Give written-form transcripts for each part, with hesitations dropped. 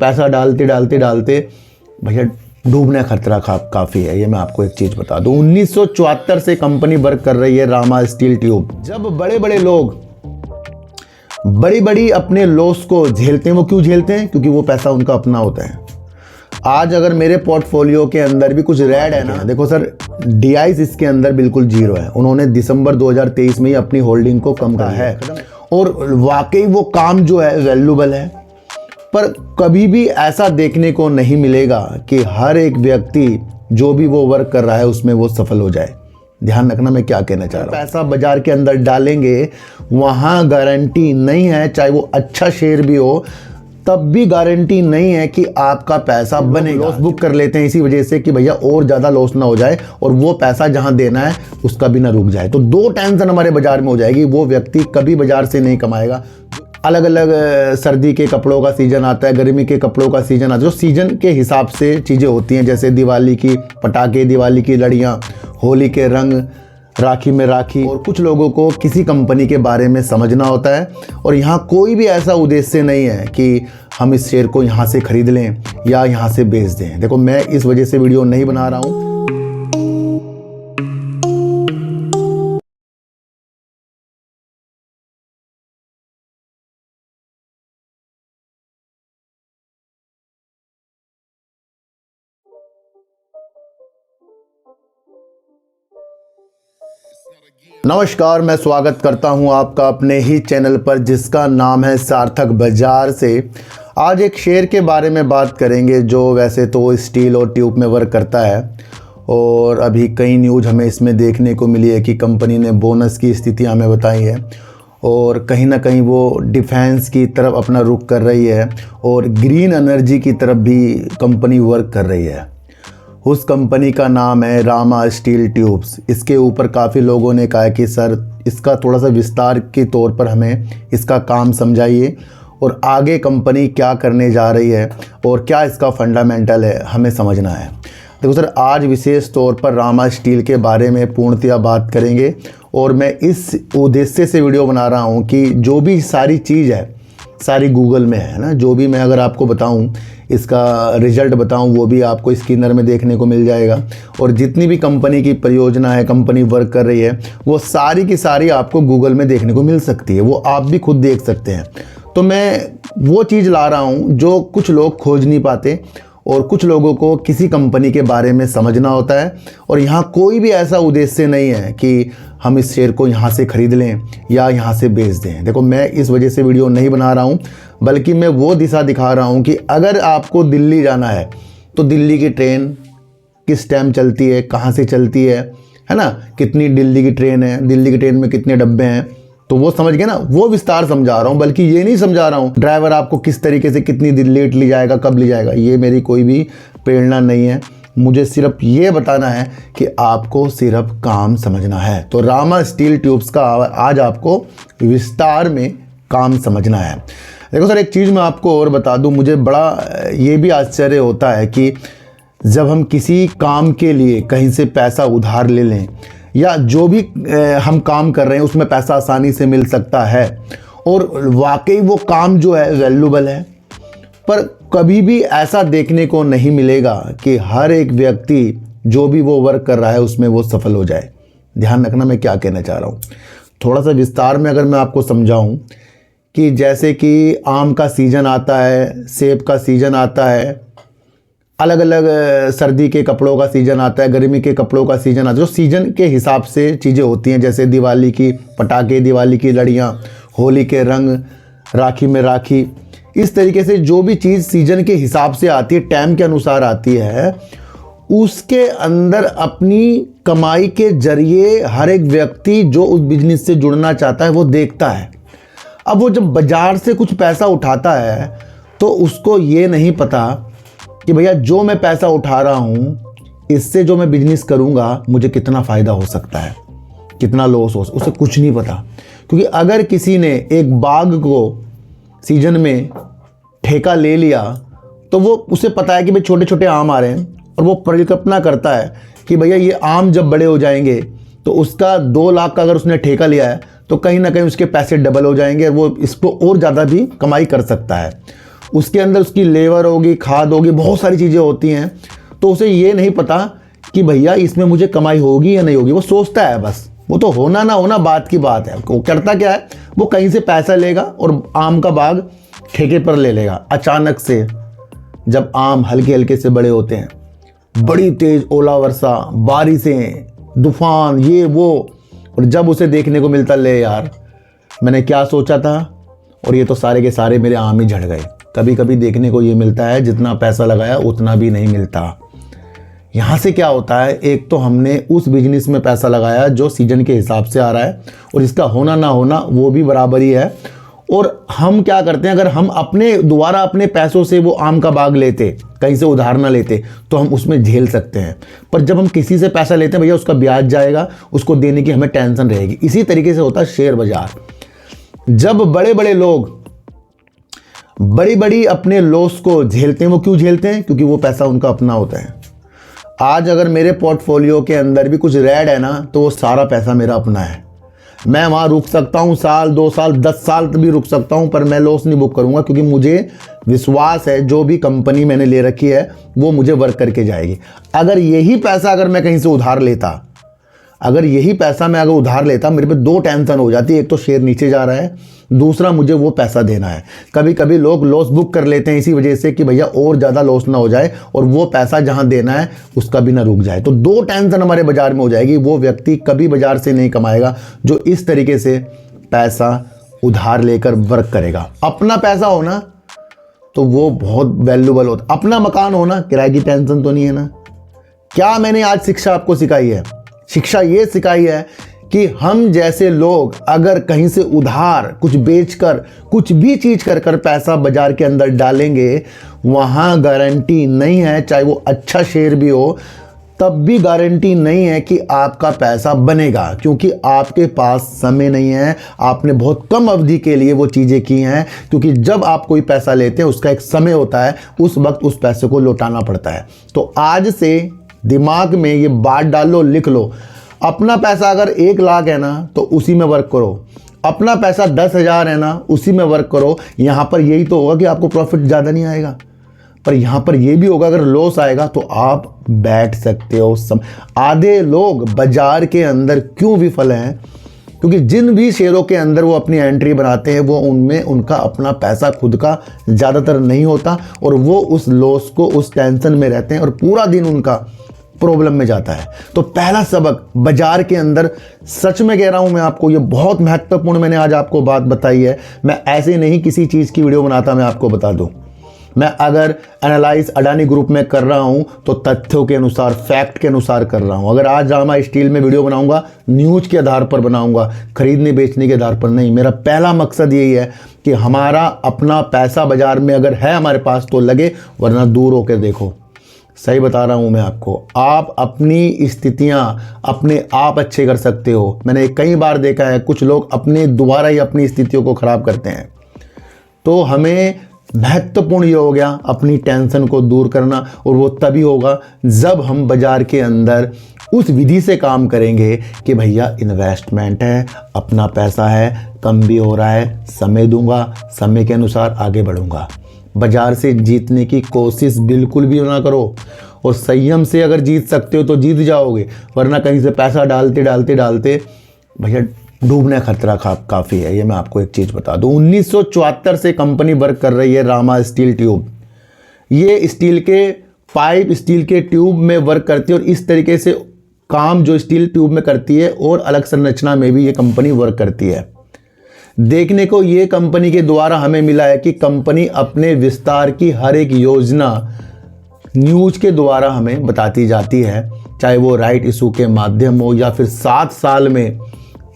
पैसा डालते डालते डालते भैया डूबने का खतरा काफ़ी है। ये मैं आपको एक चीज़ बता दूं, 1974 से कंपनी वर्क कर रही है रामा स्टील ट्यूब। जब बड़े बड़े लोग बड़ी बड़ी अपने लॉस को झेलते हैं, वो क्यों झेलते हैं? क्योंकि वो पैसा उनका अपना होता है। आज अगर मेरे पोर्टफोलियो के अंदर भी कुछ रेड है ना, देखो सर, DIs इसके अंदर बिल्कुल जीरो है। उन्होंने दिसंबर 2023 में ही अपनी होल्डिंग को कम करा है और वाकई वो काम जो है वैल्यूबल है। पर कभी भी ऐसा देखने को नहीं मिलेगा कि हर एक व्यक्ति जो भी वो वर्क कर रहा है उसमें वो सफल हो जाए। ध्यान रखना मैं क्या कहना चाह रहा हूँ। पैसा बाजार के अंदर डालेंगे, वहाँ गारंटी नहीं है, चाहे वो अच्छा शेयर भी हो तब भी गारंटी नहीं है कि आपका पैसा बनेगा। लॉस बुक कर लेते हैं इसी वजह से कि भैया और ज़्यादा लॉस ना हो जाए और वो पैसा जहाँ देना है उसका भी ना रुक जाए। तो दो टेंशन हमारे बाजार में हो जाएगी, वो व्यक्ति कभी बाजार से नहीं कमाएगा। अलग अलग सर्दी के कपड़ों का सीज़न आता है, गर्मी के कपड़ों का सीज़न आता है, जो सीज़न के हिसाब से चीज़ें होती हैं। जैसे दिवाली की पटाखे, दिवाली की लड़ियाँ, होली के रंग, राखी में राखी। और कुछ लोगों को किसी कंपनी के बारे में समझना होता है और यहाँ कोई भी ऐसा उद्देश्य नहीं है कि हम इस शेयर को यहाँ से खरीद लें या यहाँ से बेच दें। देखो, मैं इस वजह से वीडियो नहीं बना रहा हूँ। नमस्कार, मैं स्वागत करता हूं आपका अपने ही चैनल पर जिसका नाम है सार्थक बाजार से। आज एक शेयर के बारे में बात करेंगे जो वैसे तो स्टील और ट्यूब में वर्क करता है और अभी कई न्यूज़ हमें इसमें देखने को मिली है कि कंपनी ने बोनस की स्थितियां हमें बताई है और कहीं ना कहीं वो डिफेंस की तरफ अपना रुख कर रही है और ग्रीन एनर्जी की तरफ भी कंपनी वर्क कर रही है। उस कंपनी का नाम है रामा स्टील ट्यूब्स। इसके ऊपर काफ़ी लोगों ने कहा कि सर इसका थोड़ा सा विस्तार के तौर पर हमें इसका काम समझाइए और आगे कंपनी क्या करने जा रही है और क्या इसका फंडामेंटल है, हमें समझना है। देखो सर, आज विशेष तौर पर रामा स्टील के बारे में पूर्णतया बात करेंगे और मैं इस उद्देश्य से वीडियो बना रहा हूँ कि जो भी सारी चीज़ है सारी गूगल में है ना। जो भी मैं अगर आपको बताऊं, इसका रिजल्ट बताऊं, वो भी आपको स्कैनर में देखने को मिल जाएगा। और जितनी भी कंपनी की परियोजना है, कंपनी वर्क कर रही है, वो सारी की सारी आपको गूगल में देखने को मिल सकती है। वो आप भी खुद देख सकते हैं। तो मैं वो चीज़ ला रहा हूँ जो कुछ लोग खोज नहीं पाते और कुछ लोगों को किसी कंपनी के बारे में समझना होता है। और यहाँ कोई भी ऐसा उद्देश्य नहीं है कि हम इस शेयर को यहाँ से खरीद लें या यहाँ से बेच दें। देखो, मैं इस वजह से वीडियो नहीं बना रहा हूँ, बल्कि मैं वो दिशा दिखा रहा हूँ कि अगर आपको दिल्ली जाना है तो दिल्ली की ट्रेन किस टाइम चलती है, कहाँ से चलती है ना, कितनी दिल्ली की ट्रेन है, दिल्ली की ट्रेन में कितने डब्बे हैं, तो वो समझ गए ना। वो विस्तार समझा रहा हूँ, बल्कि ये नहीं समझा रहा हूँ ड्राइवर आपको किस तरीके से कितनी देर लेट ले जाएगा, कब ले जाएगा। ये मेरी कोई भी प्रेरणा नहीं है। मुझे सिर्फ ये बताना है कि आपको सिर्फ काम समझना है। तो रामा स्टील ट्यूब्स का आज आपको विस्तार में काम समझना है। देखो सर, एक चीज़ मैं आपको और बता दूं, मुझे बड़ा ये भी आश्चर्य होता है कि जब हम किसी काम के लिए कहीं से पैसा उधार ले लें या जो भी हम काम कर रहे हैं उसमें पैसा आसानी से मिल सकता है और वाकई वो काम जो है वैल्यूबल है, पर कभी भी ऐसा देखने को नहीं मिलेगा कि हर एक व्यक्ति जो भी वो वर्क कर रहा है उसमें वो सफल हो जाए। ध्यान रखना मैं क्या कहना चाह रहा हूँ। थोड़ा सा विस्तार में अगर मैं आपको समझाऊँ कि जैसे कि आम का सीज़न आता है, सेब का सीज़न आता है, अलग अलग सर्दी के कपड़ों का सीज़न आता है, गर्मी के कपड़ों का सीज़न आता है, जो सीज़न के हिसाब से चीज़ें होती हैं। जैसे दिवाली की पटाखे, दिवाली की लड़ियाँ, होली के रंग, राखी में राखी। इस तरीके से जो भी चीज़ सीज़न के हिसाब से आती है, टाइम के अनुसार आती है, उसके अंदर अपनी कमाई के जरिए हर एक व्यक्ति जो उस बिजनेस से जुड़ना चाहता है वो देखता है। अब वो जब बाजार से कुछ पैसा उठाता है तो उसको ये नहीं पता कि भैया जो मैं पैसा उठा रहा हूँ इससे जो मैं बिजनेस करूँगा मुझे कितना फ़ायदा हो सकता है, कितना लॉस हो, उसे कुछ नहीं पता। क्योंकि अगर किसी ने एक बाग को सीजन में ठेका ले लिया तो वो उसे पता है कि भाई छोटे छोटे आम आ रहे हैं और वो परिकल्पना करता है कि भैया ये आम जब बड़े हो जाएंगे तो उसका 2 लाख का अगर उसने ठेका लिया है तो कहीं ना कहीं उसके पैसे डबल हो जाएंगे और वो इसको और ज़्यादा भी कमाई कर सकता है। उसके अंदर उसकी लेबर होगी, खाद होगी, बहुत सारी चीज़ें होती हैं। तो उसे ये नहीं पता कि भैया इसमें मुझे कमाई होगी या नहीं होगी, वो सोचता है बस, वो तो होना ना होना बात की बात है। वो करता क्या है, वो कहीं से पैसा लेगा और आम का बाग ठेके पर ले लेगा। अचानक से जब आम हल्के हल्के से बड़े होते हैं, बड़ी तेज ओला वर्षा, बारिशें, तूफान, ये वो, और जब उसे देखने को मिलता, ले यार मैंने क्या सोचा था और ये तो सारे के सारे मेरे आम ही झड़ गए। कभी कभी देखने को ये मिलता है जितना पैसा लगाया उतना भी नहीं मिलता। यहाँ से क्या होता है, एक तो हमने उस बिजनेस में पैसा लगाया जो सीजन के हिसाब से आ रहा है और इसका होना ना होना वो भी बराबर ही है। और हम क्या करते हैं, अगर हम अपने दोबारा अपने पैसों से वो आम का बाग लेते, कहीं से उधार ना लेते, तो हम उसमें झेल सकते हैं। पर जब हम किसी से पैसा लेते हैं, भैया उसका ब्याज जाएगा, उसको देने की हमें टेंशन रहेगी। इसी तरीके से होता है शेयर बाजार। जब बड़े बड़े लोग बड़ी बड़ी अपने लॉस को झेलते हैं, वो क्यों झेलते हैं? क्योंकि वो पैसा उनका अपना होता है। आज अगर मेरे पोर्टफोलियो के अंदर भी कुछ रेड है ना, तो वो सारा पैसा मेरा अपना है। मैं वहाँ रुक सकता हूँ, साल 2 साल 10 साल भी रुक सकता हूँ, पर मैं लॉस नहीं बुक करूँगा, क्योंकि मुझे विश्वास है जो भी कंपनी मैंने ले रखी है वो मुझे वर्क करके जाएगी। अगर यही पैसा अगर मैं कहीं से उधार लेता, मेरे पे 2 टेंशन हो जाती। एक तो शेयर नीचे जा रहा है, दूसरा मुझे वो पैसा देना है। कभी कभी लोग लॉस बुक कर लेते हैं इसी वजह से कि भैया और ज़्यादा लॉस ना हो जाए और वो पैसा जहां देना है उसका भी ना रुक जाए। तो 2 टेंशन हमारे बाजार में हो जाएगी। वो व्यक्ति कभी बाजार से नहीं कमाएगा जो इस तरीके से पैसा उधार लेकर वर्क करेगा। अपना पैसा होना तो वो बहुत वैल्यूबल होता। अपना मकान होना, किराए की टेंशन तो नहीं है ना। क्या मैंने आज शिक्षा आपको सिखाई है? शिक्षा ये सिखाई है कि हम जैसे लोग अगर कहीं से उधार कुछ बेचकर, कुछ भी चीज कर पैसा बाजार के अंदर डालेंगे, वहां गारंटी नहीं है, चाहे वो अच्छा शेयर भी हो तब भी गारंटी नहीं है कि आपका पैसा बनेगा, क्योंकि आपके पास समय नहीं है। आपने बहुत कम अवधि के लिए वो चीज़ें की हैं, क्योंकि जब आप कोई पैसा लेते हैं उसका एक समय होता है, उस वक्त उस पैसे को लौटाना पड़ता है। तो आज से दिमाग में ये बात डाल लो, लिख लो, अपना पैसा अगर 1 लाख है ना तो उसी में वर्क करो। अपना पैसा 10,000 है ना, उसी में वर्क करो। यहाँ पर यही तो होगा कि आपको प्रॉफिट ज़्यादा नहीं आएगा, पर यहाँ पर ये भी होगा अगर लॉस आएगा तो आप बैठ सकते हो। आधे लोग बाजार के अंदर क्यों विफल हैं? क्योंकि जिन भी शेयरों के अंदर वो अपनी एंट्री बनाते हैं, वो उनमें उनका अपना पैसा खुद का ज़्यादातर नहीं होता और वो उस लॉस को, उस टेंशन में रहते हैं और पूरा दिन उनका प्रॉब्लम में जाता है। तो पहला सबक बाजार के अंदर, सच में कह रहा हूं मैं आपको, ये बहुत महत्वपूर्ण मैंने आज आपको बात बताई है। मैं ऐसे नहीं किसी चीज़ की वीडियो बनाता, मैं आपको बता दूं। मैं अगर एनालाइज अडानी ग्रुप में कर रहा हूं तो तथ्यों के अनुसार, फैक्ट के अनुसार कर रहा हूं। अगर आज रामा स्टील में वीडियो बनाऊंगा, न्यूज के आधार पर बनाऊंगा, खरीदने बेचने के आधार पर नहीं। मेरा पहला मकसद यही है कि हमारा अपना पैसा बाजार में अगर है हमारे पास तो लगे, वरना दूर होकर देखो। सही बता रहा हूं मैं आपको, आप अपनी स्थितियां अपने आप अच्छे कर सकते हो। मैंने कई बार देखा है कुछ लोग अपने दोबारा ही अपनी स्थितियों को खराब करते हैं। तो हमें महत्वपूर्ण ये हो गया अपनी टेंशन को दूर करना, और वो तभी होगा जब हम बाजार के अंदर उस विधि से काम करेंगे कि भैया इन्वेस्टमेंट है, अपना पैसा है, कम भी हो रहा है, समय दूंगा, समय के अनुसार आगे बढ़ूंगा। बाजार से जीतने की कोशिश बिल्कुल भी ना करो, और संयम से अगर जीत सकते हो तो जीत जाओगे, वरना कहीं से पैसा डालते डालते डालते भैया डूबने का खतरा काफ़ी है। ये मैं आपको एक चीज़ बता दूं, 1974 से कंपनी वर्क कर रही है रामा स्टील ट्यूब। ये स्टील के पाइप, स्टील के ट्यूब में वर्क करती है, और इस तरीके से काम जो स्टील ट्यूब में करती है और अलग संरचना में भी ये कंपनी वर्क करती है। देखने को ये कंपनी के द्वारा हमें मिला है कि कंपनी अपने विस्तार की हर एक योजना न्यूज के द्वारा हमें बताती जाती है, चाहे वो राइट इशू के माध्यम हो या फिर 7 साल में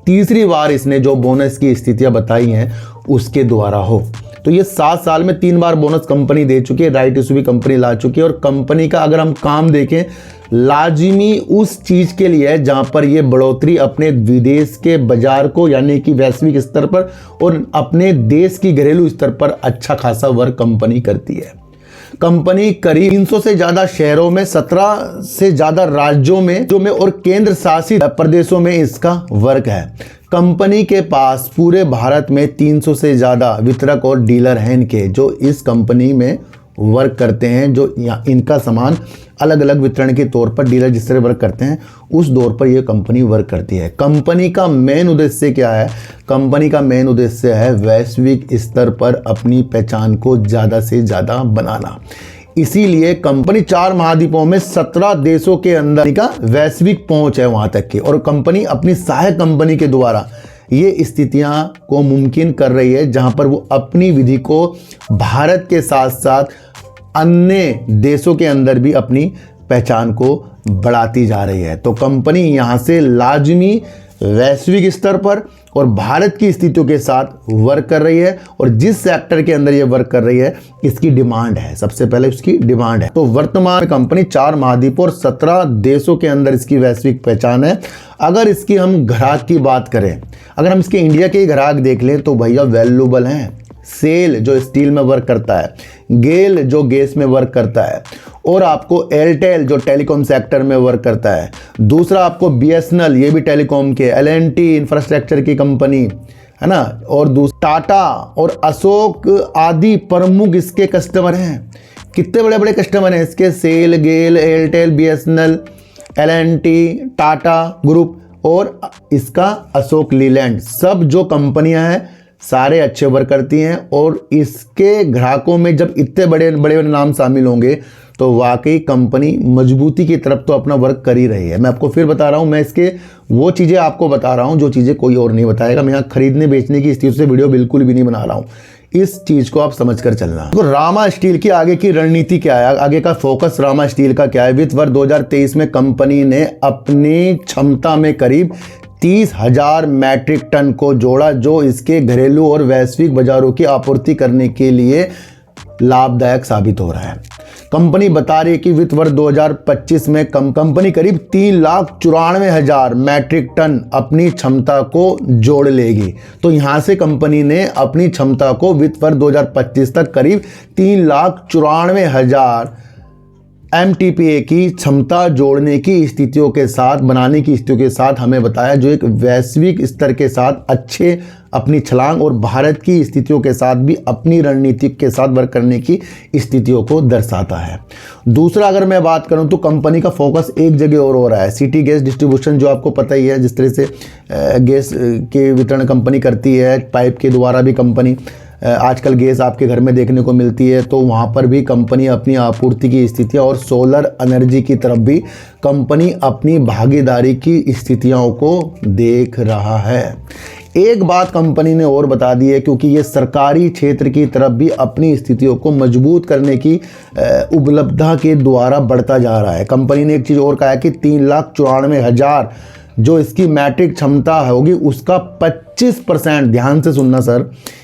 तीसरी बार इसने जो बोनस की स्थितियां बताई हैं उसके द्वारा हो। तो ये 7 साल में 3 बार बोनस कंपनी दे चुकी है, राइट इशू भी कंपनी ला चुकी है, और कंपनी का अगर हम काम देखें, लाजिमी उस चीज़ के लिए है जहां पर ये बढ़ोतरी अपने विदेश के बाजार को, यानी कि वैश्विक स्तर पर और अपने देश की घरेलू स्तर पर अच्छा खासा वर्क कंपनी करती है। कंपनी करीब 300 से ज़्यादा शहरों में, 17 से ज़्यादा राज्यों में और केंद्र शासित प्रदेशों में इसका वर्क है। कंपनी के पास पूरे भारत में 300 से ज़्यादा वितरक और डीलर हैं इनके, जो इस कंपनी में वर्क करते हैं, जो इनका सामान अलग अलग वितरण के तौर पर डीलर जिस तरह वर्क करते हैं उस दौर पर यह कंपनी वर्क करती है। कंपनी का मेन उद्देश्य क्या है? कंपनी का मेन उद्देश्य है वैश्विक स्तर पर अपनी पहचान को ज़्यादा से ज़्यादा बनाना। इसीलिए कंपनी 4 महाद्वीपों में 17 देशों के अंदर का वैश्विक पहुंच है वहां तक की, और कंपनी अपनी सहायक कंपनी के द्वारा ये स्थितियां को मुमकिन कर रही है, जहां पर वो अपनी विधि को भारत के साथ साथ अन्य देशों के अंदर भी अपनी पहचान को बढ़ाती जा रही है। तो कंपनी यहाँ से लाजमी वैश्विक स्तर पर और भारत की स्थितियों के साथ वर्क कर रही है, और जिस सेक्टर के अंदर ये वर्क कर रही है इसकी डिमांड है, सबसे पहले उसकी डिमांड है। तो वर्तमान में कंपनी 4 महाद्वीपों और 17 देशों के अंदर इसकी वैश्विक पहचान है। अगर इसकी हम ग्राहक की बात करें, अगर हम इसके इंडिया के ग्राहक देख लें तो भैया वैल्यूबल हैं। सेल जो स्टील में वर्क करता है, गेल जो गैस में वर्क करता है, और आपको एयरटेल जो टेलीकॉम सेक्टर में वर्क करता है। दूसरा आपको बीएसएनएल, ये भी टेलीकॉम के, एलएनटी इंफ्रास्ट्रक्चर की कंपनी है ना, और टाटा और अशोक आदि प्रमुख इसके कस्टमर हैं। कितने बड़े बड़े कस्टमर हैं इसके? SAIL, GAIL, Airtel, BSNL, LNT, Tata group और इसका अशोक लीलैंड, सब जो कंपनियां हैं सारे अच्छे वर्क करती हैं। और इसके ग्राहकों में जब इतने बड़े बड़े नाम शामिल होंगे तो वाकई कंपनी मजबूती की तरफ तो अपना वर्क कर ही रही है। मैं आपको फिर बता रहा हूं, मैं इसके वो चीज़ें आपको बता रहा हूं जो चीज़ें कोई और नहीं बताएगा। मैं यहाँ खरीदने बेचने की स्थिति से वीडियो बिल्कुल भी नहीं बना रहा हूँ, इस चीज़ को आप समझ कर चलना। तो रामा स्टील की आगे की रणनीति क्या है, आगे का फोकस रामा स्टील का क्या है? वित्त वर्ष 2023 में कंपनी ने अपनी क्षमता में करीब 30,000 मैट्रिक टन को जोड़ा, जो इसके घरेलू और वैश्विक बाजारों की आपूर्ति करने के लिए लाभदायक साबित हो रहा है। कंपनी बता रही है कि वित्त वर्ष 2025 में कंपनी करीब 3,94,000 मैट्रिक टन अपनी क्षमता को जोड़ लेगी। तो यहां से कंपनी ने अपनी क्षमता को वित्त वर्ष 2025 तक करीब 3,94,000 MTPA की क्षमता जोड़ने की स्थितियों के साथ, बनाने की स्थितियों के साथ हमें बताया, जो एक वैश्विक स्तर के साथ अच्छे अपनी छलांग और भारत की स्थितियों के साथ भी अपनी रणनीति के साथ वर्क करने की स्थितियों को दर्शाता है। दूसरा अगर मैं बात करूं तो कंपनी का फोकस एक जगह और हो रहा है। सिटी गैस डिस्ट्रीब्यूशन, जो आपको पता ही है जिस तरह से गैस के वितरण कंपनी करती है, पाइप के द्वारा भी कंपनी आजकल गैस आपके घर में देखने को मिलती है, तो वहाँ पर भी कंपनी अपनी आपूर्ति की स्थितियाँ, और सोलर एनर्जी की तरफ भी कंपनी अपनी भागीदारी की स्थितियों को देख रहा है। एक बात कंपनी ने और बता दी है, क्योंकि ये सरकारी क्षेत्र की तरफ भी अपनी स्थितियों को मजबूत करने की उपलब्धता के द्वारा बढ़ता जा रहा है। कंपनी ने एक चीज़ और कहा है कि 3,94,000 जो इसकी मैट्रिक क्षमता होगी उसका 25%, ध्यान से सुनना सर,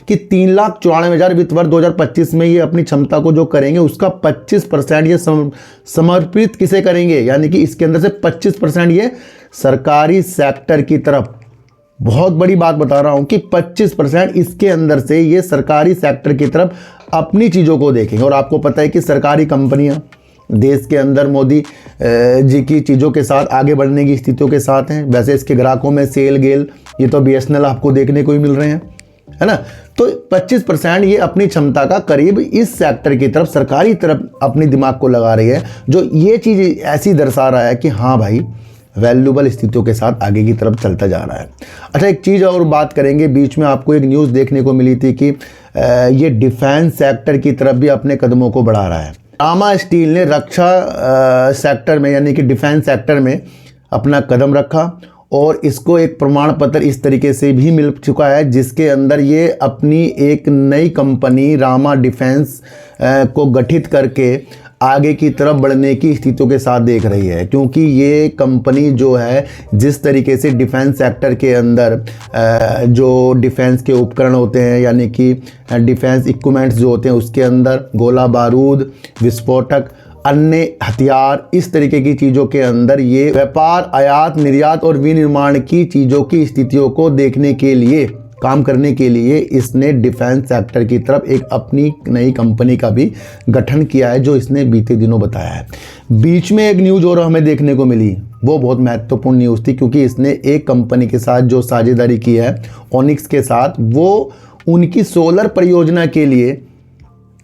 कि 3,94,000 वित्त वर्ष 2025 में ये अपनी क्षमता को जो करेंगे उसका 25% ये समर्पित किसे करेंगे, यानी कि इसके अंदर से 25% ये सरकारी सेक्टर की तरफ। बहुत बड़ी बात बता रहा हूं कि 25% इसके अंदर से ये सरकारी सेक्टर की तरफ अपनी चीज़ों को देखेंगे। और आपको पता है कि सरकारी कंपनियां देश के अंदर मोदी जी की चीज़ों के साथ आगे बढ़ने की स्थितियों के साथ हैं। वैसे इसके ग्राहकों में सेल, गेल, ये तो बीएसएनएल आपको देखने को ही मिल रहे हैं, है ना। तो 25% ये अपनी क्षमता का करीब इस सेक्टर की तरफ, सरकारी तरफ अपनी दिमाग को लगा रही है, जो ये चीज़ ऐसी दर्शा रहा है कि हाँ भाई वैल्यूबल स्थितियों के साथ आगे की तरफ चलता जा रहा है। अच्छा, एक चीज़ और बात करेंगे, बीच में आपको एक न्यूज़ देखने को मिली थी कि ये डिफेंस सेक्टर की तरफ भी अपने कदमों को बढ़ा रहा है। रामा स्टील ने रक्षा सेक्टर में, यानी कि डिफेंस सेक्टर में अपना कदम रखा, और इसको एक प्रमाण पत्र इस तरीके से भी मिल चुका है जिसके अंदर ये अपनी एक नई कंपनी रामा डिफेंस को गठित करके आगे की तरफ बढ़ने की स्थितियों के साथ देख रही है। क्योंकि ये कंपनी जो है, जिस तरीके से डिफेंस सेक्टर के अंदर जो डिफेंस के उपकरण होते हैं, यानी कि डिफेंस इक्विपमेंट्स जो होते हैं, उसके अंदर गोला बारूद, विस्फोटक, अन्य हथियार, इस तरीके की चीज़ों के अंदर ये व्यापार, आयात, निर्यात और विनिर्माण की चीज़ों की स्थितियों को देखने के लिए काम करने के लिए इसने डिफेंस सेक्टर की तरफ एक अपनी नई कंपनी का भी गठन किया है, जो इसने बीते दिनों बताया है। बीच में एक न्यूज़ और हमें देखने को मिली, वो बहुत महत्वपूर्ण न्यूज़ थी, क्योंकि इसने एक कंपनी के साथ जो साझेदारी की है ओनिक्स के साथ, वो उनकी सोलर परियोजना के लिए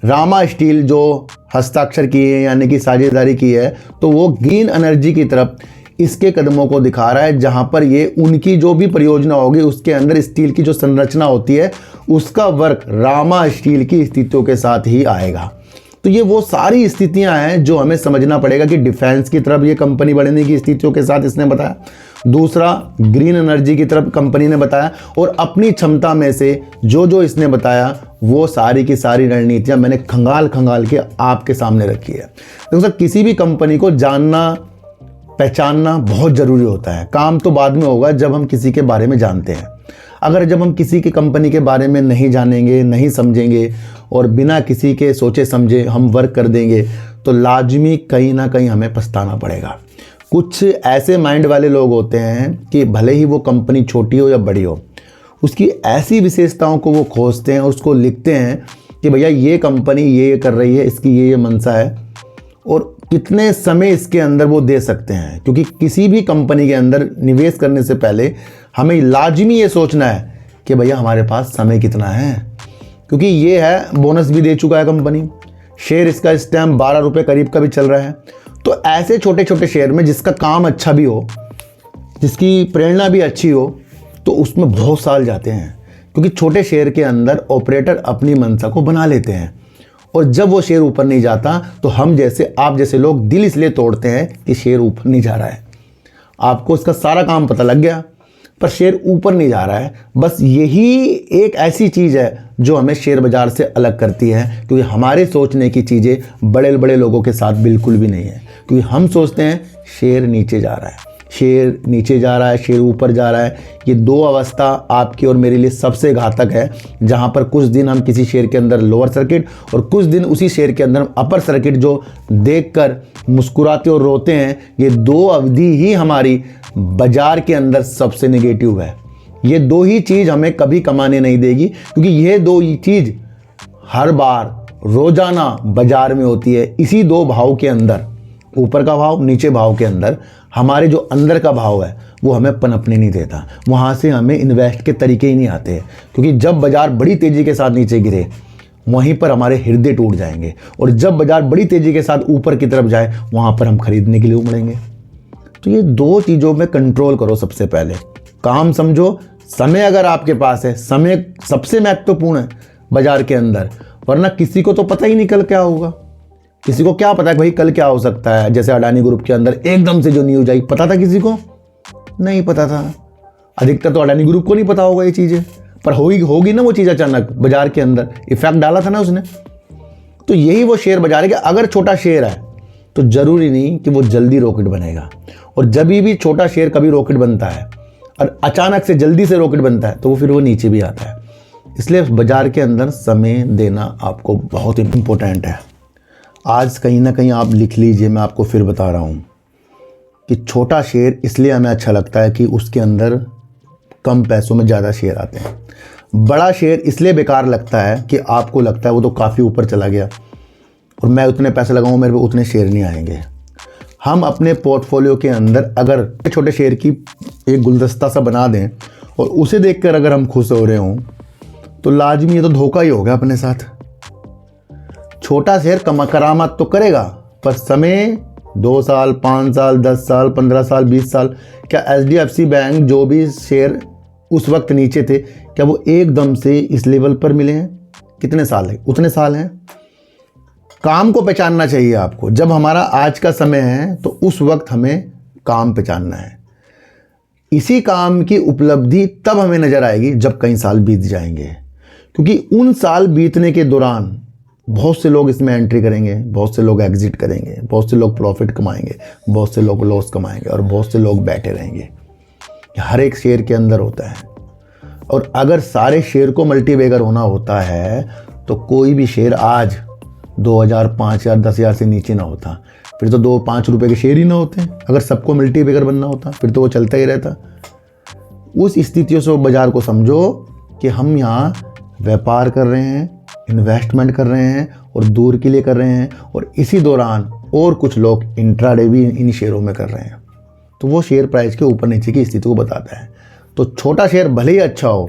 रामा स्टील जो हस्ताक्षर किए हैं यानी कि साझेदारी की है, तो वो ग्रीन एनर्जी की तरफ इसके कदमों को दिखा रहा है, जहां पर ये उनकी जो भी परियोजना होगी उसके अंदर स्टील की जो संरचना होती है उसका वर्क रामा स्टील की स्थितियों के साथ ही आएगा। तो ये वो सारी स्थितियां हैं जो हमें समझना पड़ेगा कि डिफेंस की तरफ ये कंपनी बढ़ने की स्थितियों के साथ इसने बताया, दूसरा ग्रीन एनर्जी की तरफ कंपनी ने बताया, और अपनी क्षमता में से जो जो इसने बताया वो सारी की सारी रणनीतियां मैंने खंगाल खंगाल के आपके सामने रखी है। देखो सर, किसी भी कंपनी को जानना पहचानना बहुत ज़रूरी होता है। काम तो बाद में होगा जब हम किसी के बारे में जानते हैं। अगर जब हम किसी की कंपनी के बारे में नहीं जानेंगे, नहीं समझेंगे और बिना किसी के सोचे समझे हम वर्क कर देंगे तो लाजमी कहीं ना कहीं हमें पछताना पड़ेगा। कुछ ऐसे माइंड वाले लोग होते हैं कि भले ही वो कंपनी छोटी हो या बड़ी हो, उसकी ऐसी विशेषताओं को वो खोजते हैं, उसको लिखते हैं कि भैया ये कंपनी ये कर रही है, इसकी ये मंशा है, और कितने समय इसके अंदर वो दे सकते हैं। क्योंकि किसी भी कंपनी के अंदर निवेश करने से पहले हमें लाजमी ये सोचना है कि भैया हमारे पास समय कितना है, क्योंकि ये है बोनस भी दे चुका है कंपनी, शेयर इसका इस टाइम 12 रुपये करीब का भी चल रहा है। तो ऐसे छोटे छोटे शेयर में जिसका काम अच्छा भी हो, जिसकी प्रेरणा भी अच्छी हो, तो उसमें बहुत साल जाते हैं, क्योंकि छोटे शेयर के अंदर ऑपरेटर अपनी मंशा को बना लेते हैं, और जब वो शेयर ऊपर नहीं जाता तो हम जैसे आप जैसे लोग दिल इसलिए तोड़ते हैं कि शेयर ऊपर नहीं जा रहा है। आपको इसका सारा काम पता लग गया पर शेयर ऊपर नहीं जा रहा है। बस यही एक ऐसी चीज़ है जो हमें शेयर बाज़ार से अलग करती है, क्योंकि हमारे सोचने की चीज़ें बड़े बड़े लोगों के साथ बिल्कुल भी नहीं है। क्योंकि हम सोचते हैं शेयर नीचे जा रहा है, शेयर नीचे जा रहा है, शेयर ऊपर जा रहा है। ये दो अवस्था आपकी और मेरे लिए सबसे घातक है, जहां पर कुछ दिन हम किसी शेयर के अंदर लोअर सर्किट और कुछ दिन उसी शेयर के अंदर हम अपर सर्किट जो देखकर मुस्कुराते और रोते हैं। ये दो अवधि ही हमारी बाजार के अंदर सबसे नेगेटिव है। ये दो ही चीज़ हमें कभी कमाने नहीं देगी, क्योंकि ये दो ही चीज़ हर बार रोजाना बाजार में होती है। इसी दो भाव के अंदर, ऊपर का भाव नीचे भाव के अंदर, हमारे जो अंदर का भाव है वो हमें पनपने नहीं देता। वहाँ से हमें इन्वेस्ट के तरीके ही नहीं आते हैं, क्योंकि जब बाजार बड़ी तेज़ी के साथ नीचे गिरे वहीं पर हमारे हृदय टूट जाएंगे, और जब बाजार बड़ी तेज़ी के साथ ऊपर की तरफ जाए वहाँ पर हम खरीदने के लिए उमड़ेंगे। तो ये दो चीज़ों में कंट्रोल करो। सबसे पहले काम समझो, समय अगर आपके पास है, समय सबसे महत्वपूर्ण है बाजार के अंदर, वरना किसी को तो पता ही नहीं कल क्या होगा। किसी को क्या पता है भाई कल क्या हो सकता है। जैसे अडानी ग्रुप के अंदर एकदम से जो न्यूज आई, पता था किसी को? नहीं पता था। अधिकतर तो अडानी ग्रुप को नहीं पता होगा ये चीज़ें, पर होगी ना वो चीज़ अचानक बाजार के अंदर इफेक्ट डाला था ना उसने। तो यही वो शेयर बाजार है कि अगर छोटा शेयर है तो जरूरी नहीं कि वो जल्दी रॉकेट बनेगा, और जब भी छोटा शेयर कभी रॉकेट बनता है और अचानक से जल्दी से रॉकेट बनता है तो वो फिर वो नीचे भी आता है। इसलिए बाजार के अंदर समय देना आपको बहुत इम्पोर्टेंट है। आज कहीं ना कहीं आप लिख लीजिए, मैं आपको फिर बता रहा हूँ कि छोटा शेयर इसलिए हमें अच्छा लगता है कि उसके अंदर कम पैसों में ज़्यादा शेयर आते हैं। बड़ा शेयर इसलिए बेकार लगता है कि आपको लगता है वो तो काफ़ी ऊपर चला गया और मैं उतने पैसे लगाऊँ मेरे को उतने शेयर नहीं आएंगे। हम अपने पोर्टफोलियो के अंदर अगर छोटे शेयर की एक गुलदस्ता सा बना दें और उसे देखकर अगर हम खुश हो रहे हों तो लाजमी ये तो धोखा ही होगा अपने साथ। छोटा शेयर करामात तो करेगा, पर समय 2 साल 5 साल 10 साल 15 साल 20 साल, क्या HDFC बैंक जो भी शेयर उस वक्त नीचे थे क्या वो एकदम से इस लेवल पर मिले हैं? कितने साल है? उतने साल हैं। काम को पहचानना चाहिए आपको। जब हमारा आज का समय है तो उस वक्त हमें काम पहचानना है। इसी काम की उपलब्धि तब हमें नजर आएगी जब कई साल बीत जाएंगे, क्योंकि उन साल बीतने के दौरान बहुत से लोग इसमें एंट्री करेंगे, बहुत से लोग एग्जिट करेंगे, बहुत से लोग प्रॉफिट कमाएंगे, बहुत से लोग लॉस कमाएंगे और बहुत से लोग बैठे रहेंगे। हर एक शेयर के अंदर होता है। और अगर सारे शेयर को मल्टीबैगर होना होता है तो कोई भी शेयर आज 2000 5000 10,000 से नीचे ना होता, फिर तो 2-5 रुपए के शेयर ही ना होते। अगर सबको मल्टीबैगर बनना होता फिर तो वो चलता ही रहता। उस स्थितियों से बाजार को समझो कि हम यहाँ व्यापार कर रहे हैं, इन्वेस्टमेंट कर रहे हैं और दूर के लिए कर रहे हैं, और इसी दौरान और कुछ लोग इंट्राडे भी इन शेयरों में कर रहे हैं। तो वो शेयर प्राइस के ऊपर नीचे की स्थिति को बताता है। तो छोटा शेयर भले ही अच्छा हो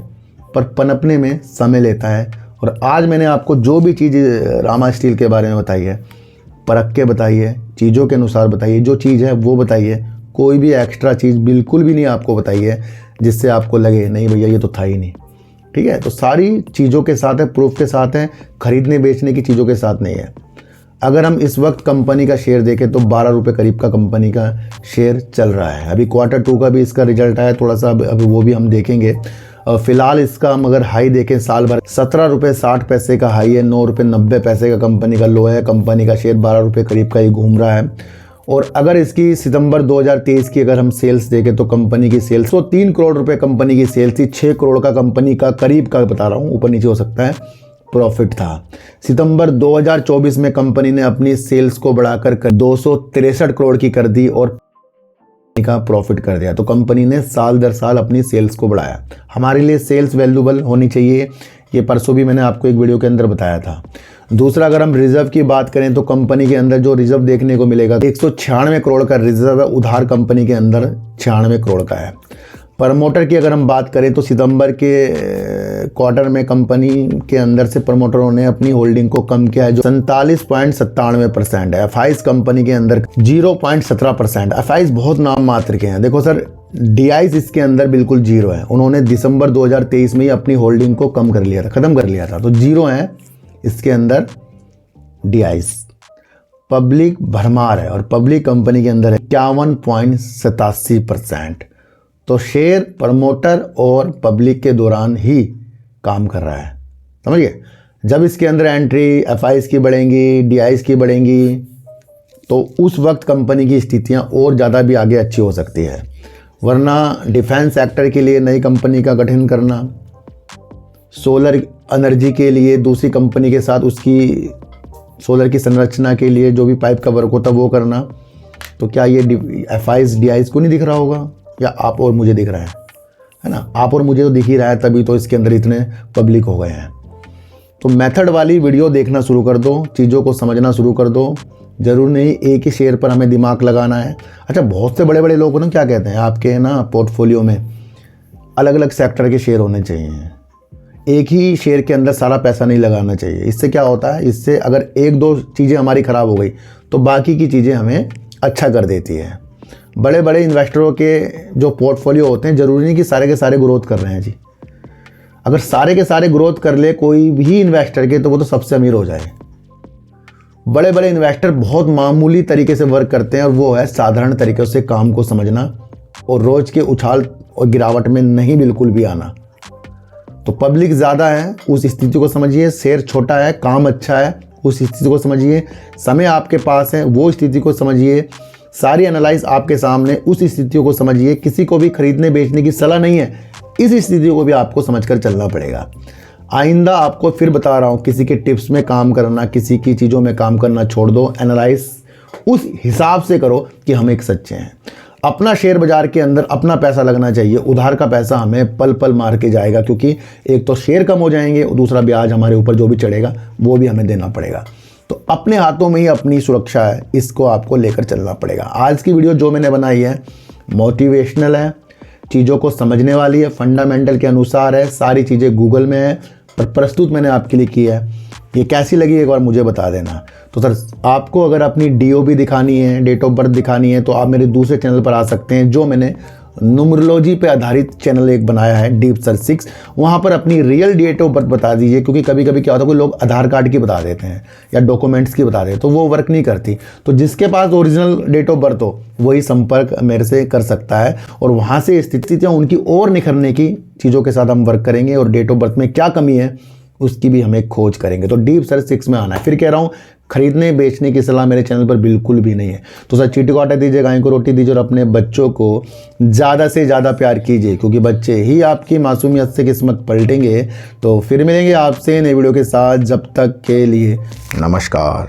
पर पनपने में समय लेता है। और आज मैंने आपको जो भी चीज़ रामा स्टील के बारे में बताई है, परख के बताई है, चीज़ों के अनुसार बताइए, जो चीज़ है वो बताइए। कोई भी एक्स्ट्रा चीज़ बिल्कुल भी नहीं आपको बताई है जिससे आपको लगे नहीं भैया ये तो था ही नहीं। ठीक है, तो सारी चीज़ों के साथ है, प्रूफ के साथ है, खरीदने बेचने की चीज़ों के साथ नहीं है। अगर हम इस वक्त कंपनी का शेयर देखें तो 12 रुपये करीब का कंपनी का शेयर चल रहा है। अभी Q2 का भी इसका रिजल्ट आया, थोड़ा सा अभी वो भी हम देखेंगे। फ़िलहाल इसका हम अगर हाई देखें साल भर 17 रुपये 60 पैसे का हाई है, 9 रुपये 90 पैसे का कंपनी का लो है। कंपनी का शेयर 12 रुपये करीब का ही घूम रहा है। और अगर इसकी सितंबर 2023 की अगर हम सेल्स देखें तो कंपनी की सेल्स तो 3 करोड़ रुपए कंपनी की सेल्स थी। 6 करोड़ का कंपनी का करीब का बता रहा हूँ, ऊपर नीचे हो सकता है, प्रॉफिट था। सितंबर 2024 में कंपनी ने अपनी सेल्स को बढ़ाकर 263 करोड़ की कर दी और का प्रॉफिट कर दिया। तो कंपनी ने साल दर साल अपनी सेल्स को बढ़ाया। हमारे लिए सेल्स वैल्यूएबल होनी चाहिए, ये परसों भी मैंने आपको एक वीडियो के अंदर बताया था। दूसरा, अगर हम रिजर्व की बात करें तो कंपनी के अंदर जो रिजर्व देखने को मिलेगा 196 करोड़ का रिजर्व है, उधार कंपनी के अंदर 96 करोड़ का है। प्रमोटर की अगर हम बात करें तो सितंबर के क्वार्टर में कंपनी के अंदर से प्रमोटरों ने अपनी होल्डिंग को कम किया है, जो 47.97% है। एफआईज कंपनी के अंदर 0.17%। एफआईज बहुत नाम मात्र के हैं। देखो सर, डीआईज इसके अंदर बिल्कुल जीरो है। उन्होंने दिसंबर 2023 में ही अपनी होल्डिंग को कम कर लिया था, ख़त्म कर लिया था, तो जीरो है इसके अंदर डीआईज। पब्लिक भरमार है और पब्लिक कंपनी के अंदर है 51.87%। तो शेयर प्रमोटर और पब्लिक के दौरान ही काम कर रहा है, समझिए। जब इसके अंदर एंट्री एफआईज की बढ़ेंगी, डीआईज की बढ़ेंगी, तो उस वक्त कंपनी की स्थितियां और ज़्यादा भी आगे अच्छी हो सकती है। वरना डिफेंस सेक्टर के लिए नई कंपनी का गठन करना, सोलर एनर्जी के लिए दूसरी कंपनी के साथ उसकी सोलर की संरचना के लिए जो भी पाइप का वर्क होता है वो करना, तो क्या ये एफआईज डीआईज को नहीं दिख रहा होगा? या आप और मुझे दिख रहा है ना? आप और मुझे तो दिख ही रहा है, तभी तो इसके अंदर इतने पब्लिक हो गए हैं। तो मेथड वाली वीडियो देखना शुरू कर दो, चीज़ों को समझना शुरू कर दो। ज़रूर नहीं एक ही शेयर पर हमें दिमाग लगाना है। अच्छा, बहुत से बड़े बड़े लोग ना क्या कहते हैं, आपके ना पोर्टफोलियो में अलग अलग सेक्टर के शेयर होने चाहिए, एक ही शेयर के अंदर सारा पैसा नहीं लगाना चाहिए। इससे क्या होता है, इससे अगर एक दो चीज़ें हमारी ख़राब हो गई तो बाकी की चीज़ें हमें अच्छा कर देती है। बड़े बड़े इन्वेस्टरों के जो पोर्टफोलियो होते हैं, ज़रूरी नहीं कि सारे के सारे ग्रोथ कर रहे हैं जी। अगर सारे के सारे ग्रोथ कर ले कोई भी इन्वेस्टर के, तो वो तो सबसे अमीर हो जाए। बड़े बड़े इन्वेस्टर बहुत मामूली तरीके से वर्क करते हैं, और वो है साधारण तरीके से काम को समझना और रोज़ के उछाल और गिरावट में नहीं बिल्कुल भी आना। तो पब्लिक ज़्यादा है, उस स्थिति को समझिए। शेयर छोटा है, काम अच्छा है, उस स्थिति को समझिए। समय आपके पास है, वो स्थिति को समझिए। सारी एनालाइज आपके सामने, उस स्थितियों को समझिए। किसी को भी खरीदने बेचने की सलाह नहीं है, इस स्थितियों को भी आपको समझकर चलना पड़ेगा। आइंदा आपको फिर बता रहा हूँ, किसी के टिप्स में काम करना, किसी की चीज़ों में काम करना छोड़ दो। एनालाइज उस हिसाब से करो कि हम एक सच्चे हैं। अपना शेयर बाजार के अंदर अपना पैसा लगना चाहिए। उधार का पैसा हमें पल पल मार के जाएगा, क्योंकि एक तो शेयर कम हो जाएंगे और दूसरा ब्याज हमारे ऊपर जो भी चढ़ेगा वो भी हमें देना पड़ेगा। तो अपने हाथों में ही अपनी सुरक्षा है, इसको आपको लेकर चलना पड़ेगा। आज की वीडियो जो मैंने बनाई है मोटिवेशनल है, चीज़ों को समझने वाली है, फंडामेंटल के अनुसार है, सारी चीज़ें गूगल में है, पर प्रस्तुत मैंने आपके लिए की है। ये कैसी लगी एक बार मुझे बता देना। तो सर, आपको अगर अपनी डीओबी दिखानी है, डेट ऑफ बर्थ दिखानी है, तो आप मेरे दूसरे चैनल पर आ सकते हैं, जो मैंने न्यूमरोलॉजी पे आधारित चैनल एक बनाया है, डीप सर 6। वहाँ पर अपनी रियल डेट ऑफ बर्थ बता दीजिए, क्योंकि कभी कभी क्या होता है, कोई लोग आधार कार्ड की बता देते हैं या डॉक्यूमेंट्स की बता देते हैं, तो वो वर्क नहीं करती। तो जिसके पास ओरिजिनल डेट ऑफ बर्थ हो वही संपर्क मेरे से कर सकता है, और वहाँ से स्थितियाँ उनकी और निखरने की चीज़ों के साथ हम वर्क करेंगे, और डेट ऑफ बर्थ में क्या कमी है उसकी भी हमें खोज करेंगे। तो डीप सर 6 में आना है। फिर कह रहा हूँ, खरीदने बेचने की सलाह मेरे चैनल पर बिल्कुल भी नहीं है। तो सर, चीटी को आटा दीजिए, गाय को रोटी दीजिए, और अपने बच्चों को ज़्यादा से ज़्यादा प्यार कीजिए, क्योंकि बच्चे ही आपकी मासूमियत से किस्मत पलटेंगे। तो फिर मिलेंगे आपसे नई वीडियो के साथ, जब तक के लिए नमस्कार।